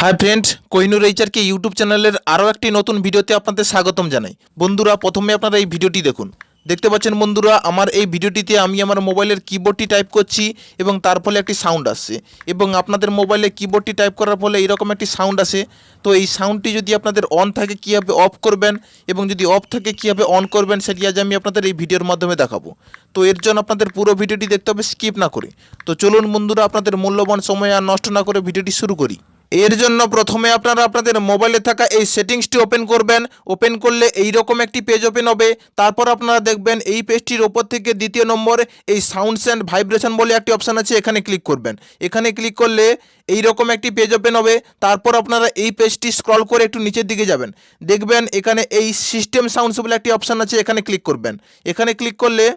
Hi friend, Kohinoor এইচআরকে YouTube চ্যানেলের আরও একটি নতুন ভিডিওতে আপনাদের স্বাগতম জানাই। বন্ধুরা, প্রথমে আপনারা এই ভিডিওটি দেখুন। দেখতে পাচ্ছেন বন্ধুরা, আমার এই ভিডিওটিতে আমি আমার মোবাইলের কিবোর্ডটি টাইপ করছি এবং তার ফলে একটি সাউন্ড আসছে, এবং আপনাদের মোবাইলে কিবোর্ডটি টাইপ করার ফলে এরকম একটি সাউন্ড আসে। তো এই সাউন্ডটি যদি আপনাদের অন থাকে কীভাবে অফ করবেন, এবং যদি অফ থাকে কীভাবে অন করবেন, সেটি আজ আমি আপনাদের এই ভিডিওর মাধ্যমে দেখাবো। তো এর জন্য আপনাদের পুরো ভিডিওটি দেখতে হবে, স্কিপ না করে। তো চলুন বন্ধুরা, আপনাদের মূল্যবান সময় আর নষ্ট না করে ভিডিওটি শুরু করি। এর জন্য প্রথমে আপনারা আপনাদের মোবাইলে থাকা এই সেটিংসটি ওপেন করবেন। ওপেন করলে এই রকম একটি পেজ ওপেন হবে। তারপর আপনারা দেখবেন এই পেজটির ওপর থেকে দ্বিতীয় নম্বর এই সাউন্ডস অ্যান্ড ভাইব্রেশন বলে একটি অপশান আছে, এখানে ক্লিক করবেন। এখানে ক্লিক করলে এই রকম একটি পেজ ওপেন হবে। তারপর আপনারা এই পেজটি স্ক্রল করে একটু নিচের দিকে যাবেন, দেখবেন এখানে এই সিস্টেম সাউন্ডস বলে একটি অপশান আছে, এখানে ক্লিক করবেন। এখানে ক্লিক করলে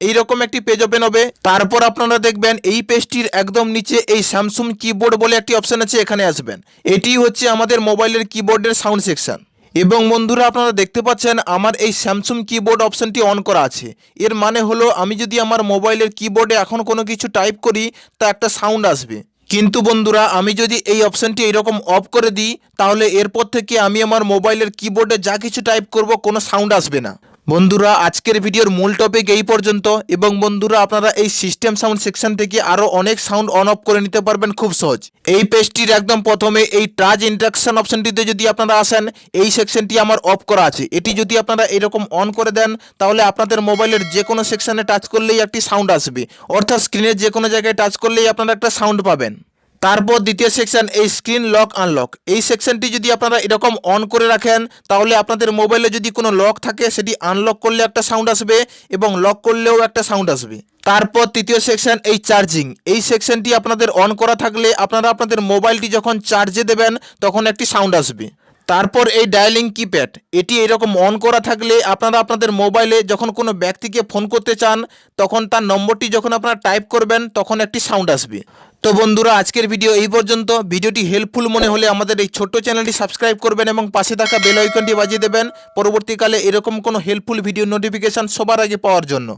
এইরকম একটি পেজ ওপেন হবে। তারপর আপনারা দেখবেন এই পেজটির একদম নিচে এই স্যামসুং কিবোর্ড বলে একটি অপশান আছে, এখানে আসবেন। এটি হচ্ছে আমাদের মোবাইলের কিবোর্ডের সাউন্ড সেকশন। এবং বন্ধুরা, আপনারা দেখতে পাচ্ছেন আমার এই স্যামসুং কিবোর্ড অপশানটি অন করা আছে। এর মানে হলো আমি যদি আমার মোবাইলের কিবোর্ডে এখন কোনো কিছু টাইপ করি তা একটা সাউন্ড আসবে। কিন্তু বন্ধুরা, আমি যদি এই অপশানটি এইরকম অফ করে দিই, তাহলে এরপর থেকে আমি আমার মোবাইলের কিবোর্ডে যা কিছু টাইপ করব কোনো সাউন্ড আসবে না। বন্ধুরা, আজকের ভিডিওর মূল টপিক এই পর্যন্ত। এবং বন্ধুরা, আপনারা এই সিস্টেম সাউন্ড সেকশন থেকে আরও অনেক সাউন্ড অন অফ করে নিতে পারবেন খুব সহজ। এই পেজটির একদম প্রথমে এই টাচ ইন্টারাকশন অপশনটিতে যদি আপনারা আসেন, এই সেকশনটি আমার অফ করা আছে। এটি যদি আপনারা এরকম অন করে দেন, তাহলে আপনাদের মোবাইলের যে কোনো সেকশনে টাচ করলেই একটি সাউন্ড আসবে, অর্থাৎ স্ক্রিনের যে কোনো জায়গায় টাচ করলেই আপনারা একটা সাউন্ড পাবেন। তারপর দ্বিতীয় সেকশন এই স্ক্রিন লক আনলক, এই সেকশনটি যদি আপনারা এরকম অন করে রাখেন, তাহলে আপনাদের মোবাইলে যদি কোনো লক থাকে সেটি আনলক করলে একটা সাউন্ড আসবে, এবং লক করলেও একটা সাউন্ড আসবে। তারপর তৃতীয় সেকশন এই চার্জিং, এই সেকশনটি আপনাদের অন করা থাকলে আপনারা আপনাদের মোবাইলটি যখন চার্জে দেবেন তখন একটি সাউন্ড আসবে। তারপর এই ডায়ালিং কিপ্যাড, এটি এরকম অন করা থাকলে আপনারা আপনাদের মোবাইলে যখন কোনো ব্যক্তিকে ফোন করতে চান, তখন তার নম্বরটি যখন আপনারা টাইপ করবেন তখন একটি সাউন্ড আসবে। তো বন্ধুরা, আজকের ভিডিও এই পর্যন্ত। ভিডিওটি হেল্পফুল মনে হলে আমাদের এই ছোট্ট চ্যানেলটি সাবস্ক্রাইব করবেন এবং পাশে থাকা বেল আইকনটি বাজিয়ে দেবেন, পরবর্তীকালে এরকম কোনো হেল্পফুল ভিডিও নোটিফিকেশান সবার আগে পাওয়ার জন্য।